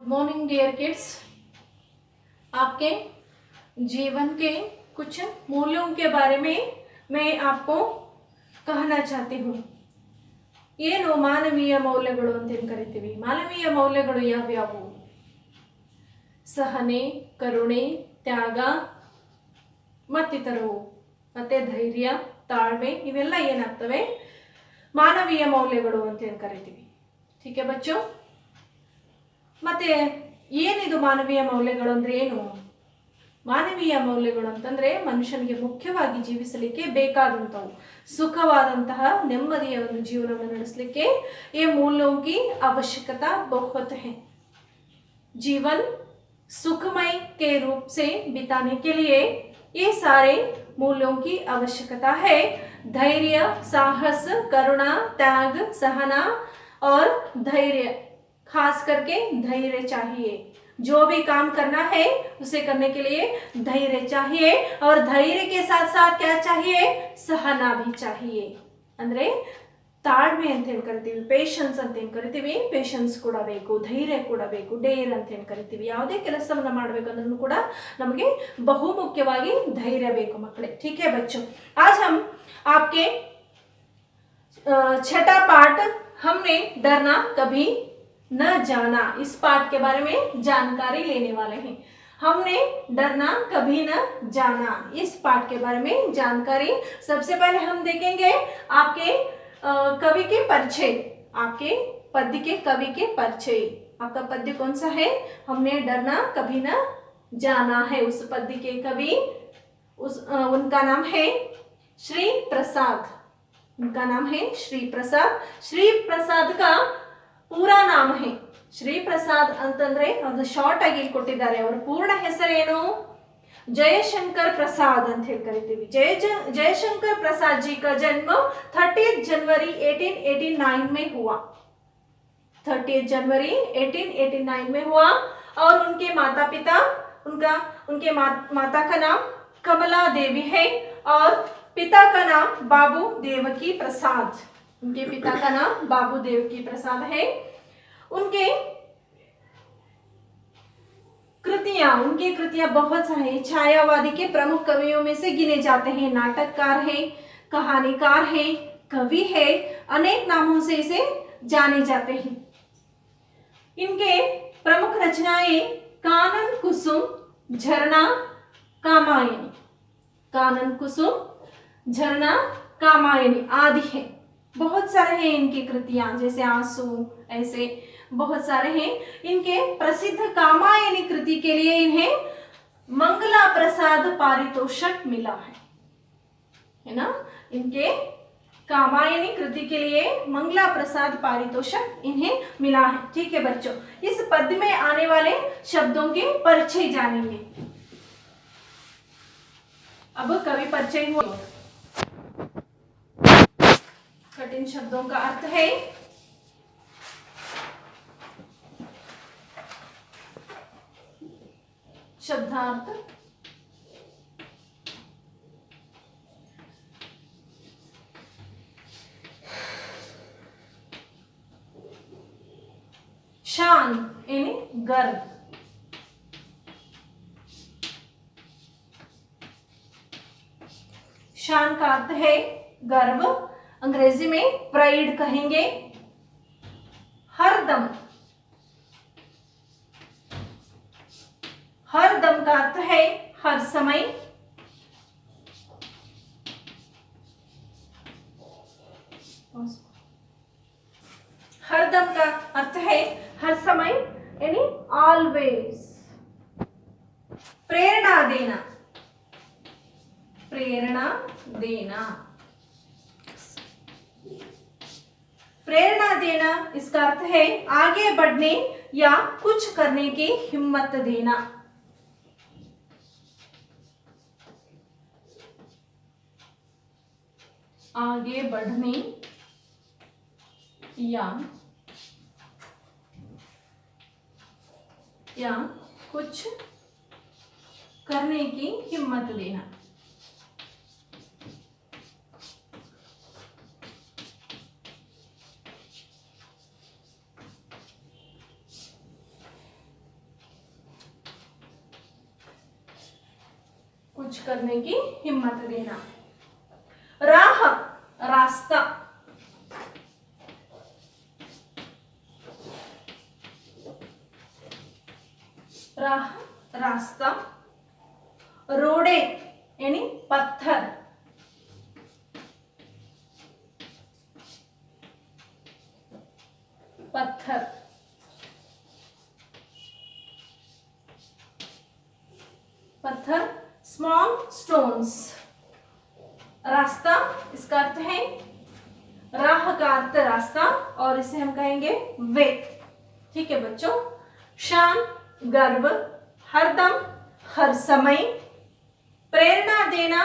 Good morning dear kids. आपके जीवन के कुछ मूल्यों के बारे में मैं आपको कहना चाहती हूँ। ಏನು ಮಾನವೀಯ ಮೌಲ್ಯಗಳು ಅಂತ ಏನು ಕರಿತೀವಿ? ಮಾನವೀಯ ಮೌಲ್ಯಗಳು ಯಾವ್ಯಾವು? ಸಹನೆ, ಕರುಣೆ, ತ್ಯಾಗ ಮತ್ತಿತರವು, ಮತ್ತೆ ಧೈರ್ಯ, ತಾಳ್ಮೆ, ಇವೆಲ್ಲ ಏನಾಗ್ತವೆ? ಮಾನವೀಯ ಮೌಲ್ಯಗಳು ಅಂತ ಏನು ಕರಿತೀವಿ. ठीक है बच्चों? ಮತ್ತೆ ಏನಿದು ಮಾನವೀಯ ಮೌಲ್ಯಗಳು ಅಂದ್ರೆ ಏನು? ಮಾನವೀಯ ಮೌಲ್ಯಗಳು ಅಂತಂದ್ರೆ ಮನುಷ್ಯನಿಗೆ ಮುಖ್ಯವಾಗಿ ಜೀವಿಸಲಿಕ್ಕೆ ಬೇಕಾದಂತವು, ಸುಖವಾದಂತಹ ನೆಮ್ಮದಿಯ ಒಂದು ಜೀವನವನ್ನು ನಡೆಸಲಿಕ್ಕೆ ಈ मूल्यों की आवश्यकता बहुत है। जीवन सुखमय के रूप से बिताने के लिए ये सारे मूल्यों की आवश्यकता है। धैर्य, साहस, करुणा, त्याग, सहना और धैर्य, खास करके धैर्य चाहिए। जो भी काम करना है उसे करने के लिए धैर्य चाहिए और धैर्य के साथ साथ क्या चाहिए? सहना भी चाहिए। ಅಂದ್ರೆ ತಾಳ್ಮೆ ಅಂತ ಏನು ಕರಿತೀವಿ, ಪೇಷನ್ಸ್ ಅಂತ ಏನು ಕರಿತೀವಿ, ಪೇಷನ್ಸ್ ಕೂಡ ಬೇಕು, ಧೈರ್ಯ ಕೂಡ ಬೇಕು, ಡೇರ್ ಅಂತ ಏನು ಕರಿತೀವಿ. ಯಾವುದೇ ಕೆಲಸವನ್ನ ಮಾಡಬೇಕಂದ್ರೂ ಕೂಡ ನಮಗೆ ಬಹುಮುಖ್ಯವಾಗಿ ಧೈರ್ಯ ಬೇಕು ಮಕ್ಕಳೇ. ठीक है बच्चों, आज हम आपके छठा पाठ हमने डरना कभी न जाना, इस पाठ के बारे में जानकारी लेने वाले हैं। हमने डरना कभी न जाना, इस पाठ के बारे में जानकारी सबसे पहले हम देखेंगे आपके कवि के परिचय, आपके पद्य के कवि के परिचय। आपका पद्य कौन सा है? हमने डरना कभी न जाना है। उस पद्य के कवि उनका नाम है श्री प्रसाद। उनका नाम है श्री प्रसाद। श्री प्रसाद का पूरा नाम है श्री प्रसाद ಅಂತಂದ್ರೆ ಅದು ಶಾರ್ಟ್ ಆಗಿ ಕೊಟ್ಟಿದ್ದಾರೆ. ಅವರ ಪೂರ್ಣ ಹೆಸರೇನು? जयशंकर प्रसाद ಅಂತ ಹೇಳಿ ಕರೀತೀವಿ. जयशंकर प्रसाद जी का जन्म 30 जनवरी 1889 में हुआ। 30 जनवरी 1889 में हुआ और उनके माता पिता उनके माता का नाम कमला देवी है और पिता का नाम बाबू देवकी प्रसाद। उनके पिता का नाम बाबू देवकी प्रसाद है। उनकी कृतियां बहुत सारी हैं। छायावादी के प्रमुख कवियों में से गिने जाते हैं। नाटककार है, कहानीकार है, कवि है, अनेक नामों से इसे जाने जाते हैं। इनके प्रमुख रचनाएं कानन कुसुम, झरना, कामायनी, कानन कुसुम, झरना, कामायनी आदि है। बहुत सारे हैं इनकी कृतियां, जैसे आंसू, ऐसे बहुत सारे हैं। इनके प्रसिद्ध कामायनी कृति के लिए इन्हें मंगला प्रसाद पारितोषिक मिला है ना? इनके कामायनी कृति के लिए मंगला प्रसाद पारितोषिक इन्हें मिला है। ठीक है बच्चों, इस पद्य में आने वाले शब्दों के परिचय जानेंगे। अब कवि परिचय हुआ। कठिन शब्दों का अर्थ है शब्दार्थ, शान यानी गर्व, शान का अर्थ है गर्व, अंग्रेजी में प्राइड कहेंगे। हरदम, हर दम का अर्थ है हर समय। हर दम का अर्थ है हर समय यानी ऑलवेज। प्रेरणा देना, प्रेरणा देना, प्रेरणा देना इसका अर्थ है आगे बढ़ने या कुछ करने की हिम्मत देना। आगे बढ़ने या कुछ करने की हिम्मत देना। कुछ करने की हिम्मत देना। राह रास्ता, राह रास्ता। रोड़े यानी पत्थर, पत्थर। पत्थर स्मॉल स्टोन्स। रास्ता इसका अर्थ है, राह का अर्थ रास्ता और इसे हम कहेंगे वे। ठीक है बच्चों। शान गर्व, हरदम हर समय, प्रेरणा देना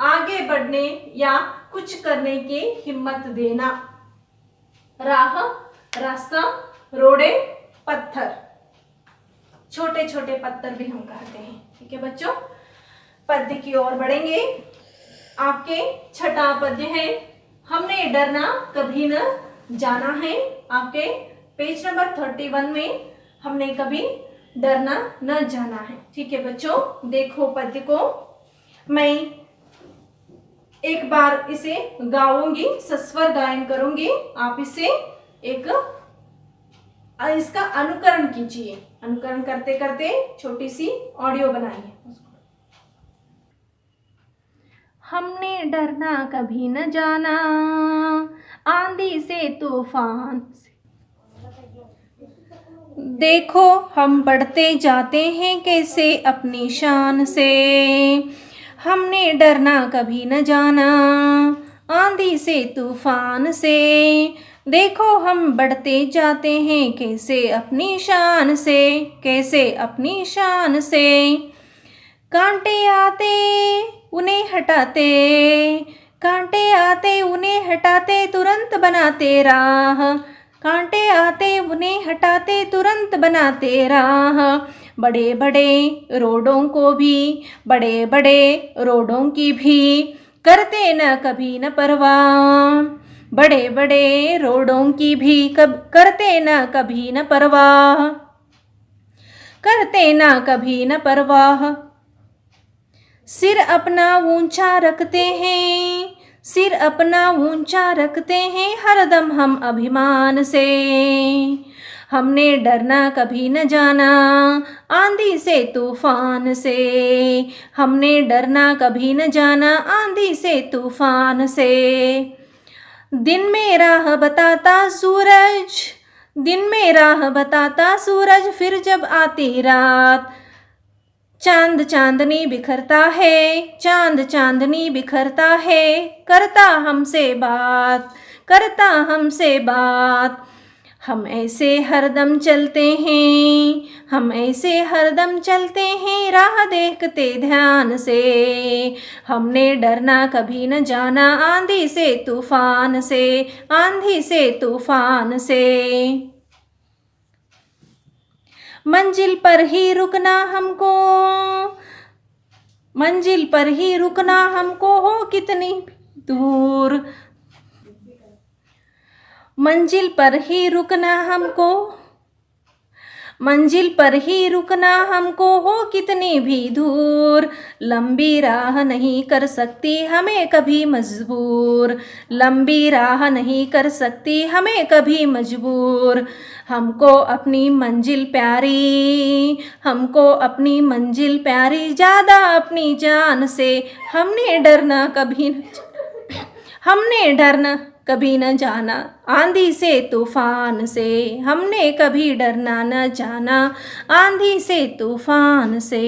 आगे बढ़ने या कुछ करने की हिम्मत देना। राह रास्ता, रोड़े पत्थर, छोटे छोटे पत्थर भी हम कहते हैं। ठीक है बच्चों, पद्य की ओर बढ़ेंगे। आपके छठा पद्य है, हमने डरना कभी न जाना है। आपके पेज नंबर 31 में हमने कभी डरना न जाना है। ठीक है बच्चों, देखो पद्य को। मैं एक बार इसे गाऊंगी, सस्वर गायन करूंगी, आप इसे इसका अनुकरण कीजिए। अनुकरण करते करते छोटी सी ऑडियो बनाइए। हमने डरना कभी न जाना, आंधी से तूफान से। देखो हम बढ़ते जाते हैं कैसे अपनी शान से। हमने डरना कभी न जाना, आंधी से तूफान से। देखो हम बढ़ते जाते हैं कैसे अपनी शान से, कैसे अपनी शान से। कांटे आते उन्हें हटाते, कांटे आते उन्हें हटाते तुरंत बनाते राह। कांटे आते उन्हें हटाते तुरंत बनाते राह। बड़े बड़े रोडों को भी, बड़े बड़े रोडों की भी करते न कभी न परवाह। बड़े बड़े रोडों की भी करते न कभी न परवाह, करते न कभी न परवाह। सिर अपना ऊंचा रखते हैं, सिर अपना ऊंचा रखते हैं हरदम हम अभिमान से। हमने डरना कभी न जाना, आंधी से तूफान से। हमने डरना कभी न जाना, आंधी से तूफान से। दिन में राह बताता सूरज, दिन में राह बताता सूरज, फिर जब आती रात चांद चांदनी बिखरता है, चांद चांदनी बिखरता है। करता हमसे बात, करता हमसे बात। हम ऐसे हरदम चलते हैं, हम ऐसे हरदम चलते हैं राह देखते ध्यान से। हमने डरना कभी न जाना, आंधी से तूफान से, आंधी से तूफान से। मंजिल पर ही रुकना हमको, मंजिल पर ही रुकना हमको हो कितनी दूर। मंजिल पर ही रुकना हमको, मंजिल पर ही रुकना हमको हो कितनी भी दूर। लंबी राह नहीं कर सकती हमें कभी मजबूर, लंबी राह नहीं कर सकती हमें कभी मजबूर। हमको अपनी मंजिल प्यारी, हमको अपनी मंजिल प्यारी ज़्यादा अपनी जान से। हमने डरना कभी न, हमने डरना कभी न जाना, आंधी से तूफान से। हमने कभी डरना न जाना, आंधी से तूफान से।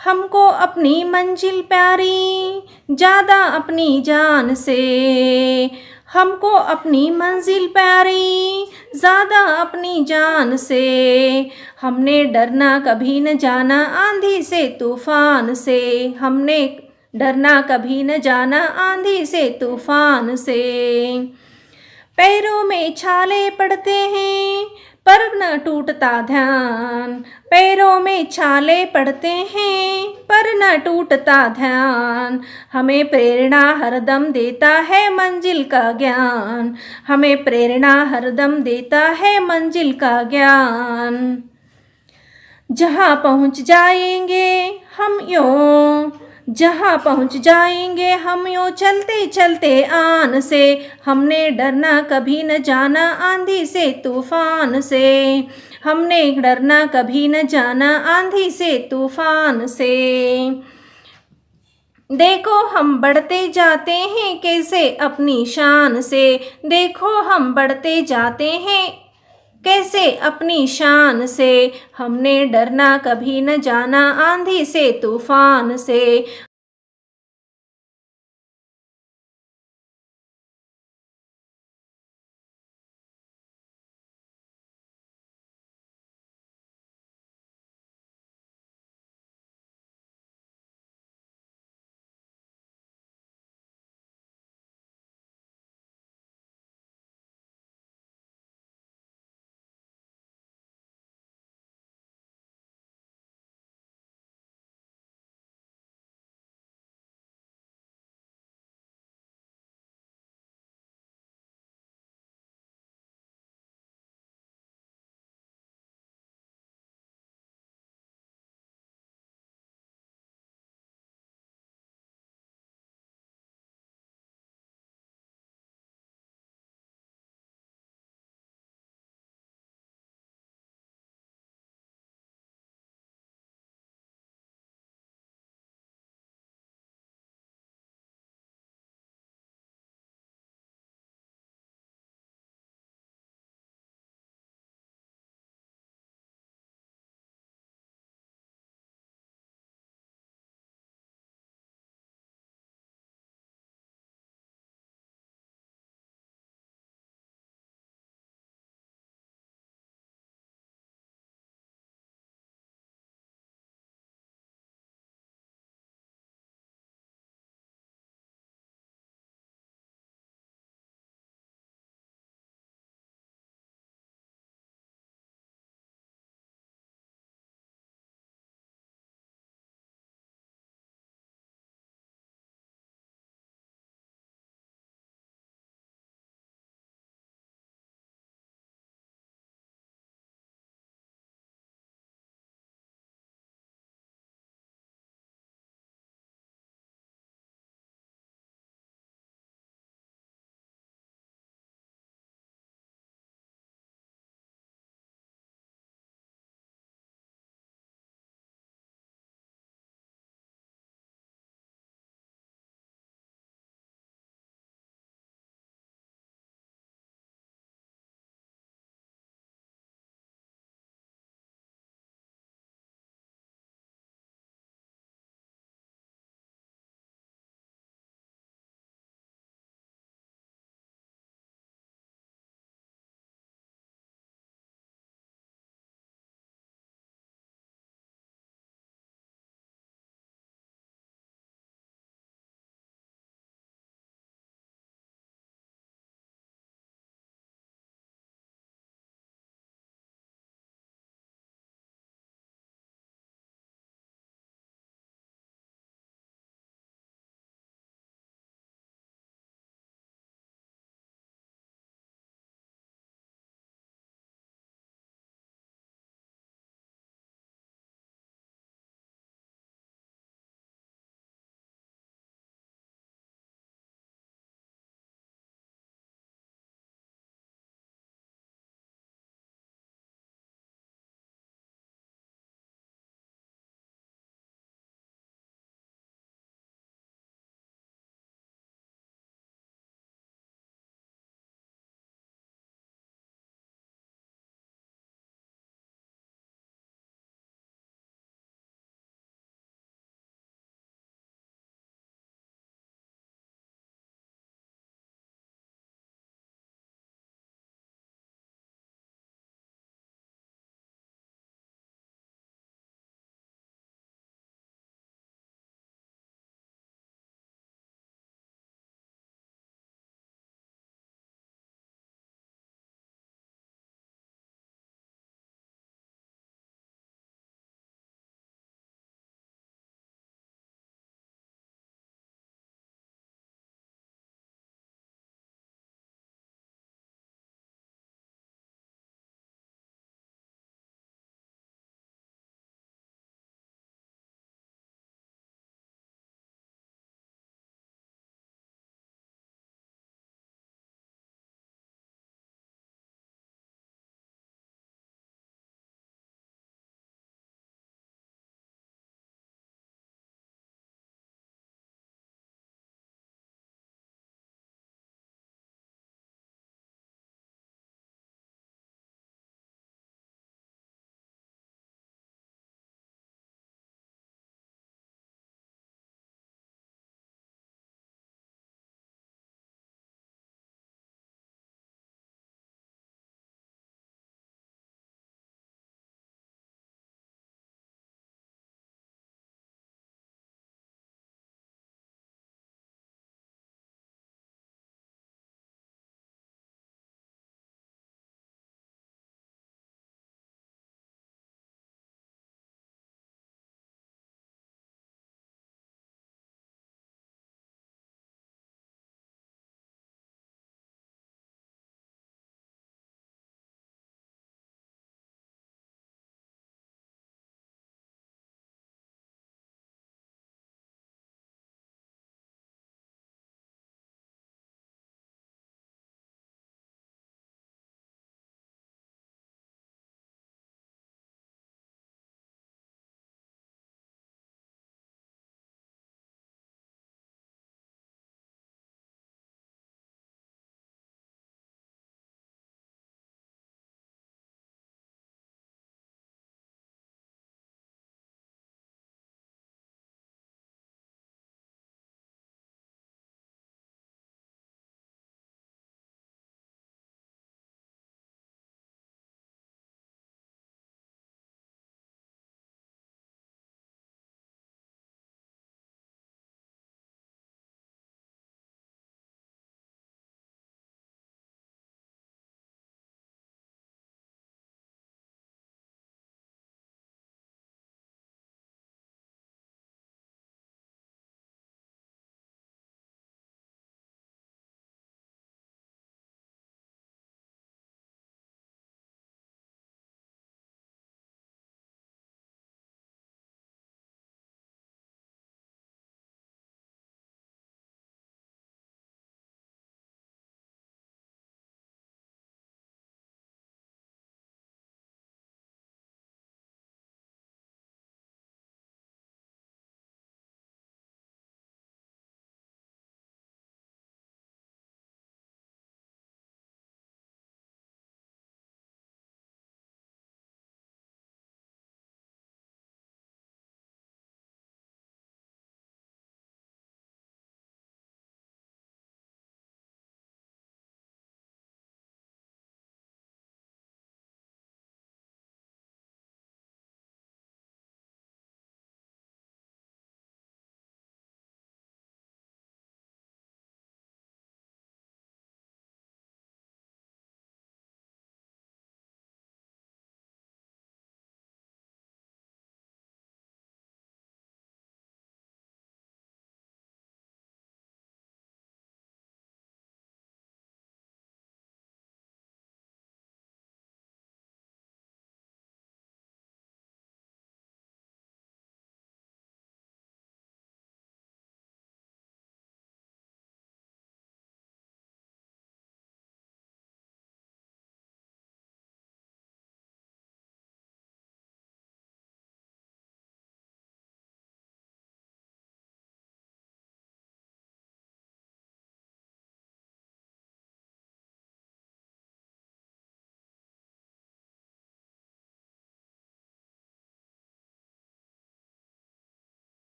हमको अपनी मंजिल प्यारी ज़्यादा अपनी जान से। हमको अपनी मंजिल प्यारी ज़्यादा अपनी जान से। हमने डरना कभी न जाना, आंधी से तूफान से। हमने डरना कभी न जाना, आंधी से तूफान से। पैरों में छाले पड़ते हैं पर न टूटता ध्यान, पैरों में छाले पड़ते हैं पर न टूटता ध्यान। हमें प्रेरणा हरदम देता है मंजिल का ज्ञान, हमें प्रेरणा हरदम देता है मंजिल का ज्ञान। जहाँ पहुँच जाएंगे हम यूं, जहाँ पहुँच जाएंगे हम यूं चलते चलते आन से, हमने डरना कभी न जाना आंधी से तूफान से, हमने डरना कभी न जाना आंधी से तूफान से। देखो हम बढ़ते जाते हैं कैसे अपनी शान से, देखो हम बढ़ते जाते हैं कैसे अपनी शान से, हमने डरना कभी न जाना आंधी से तूफान से,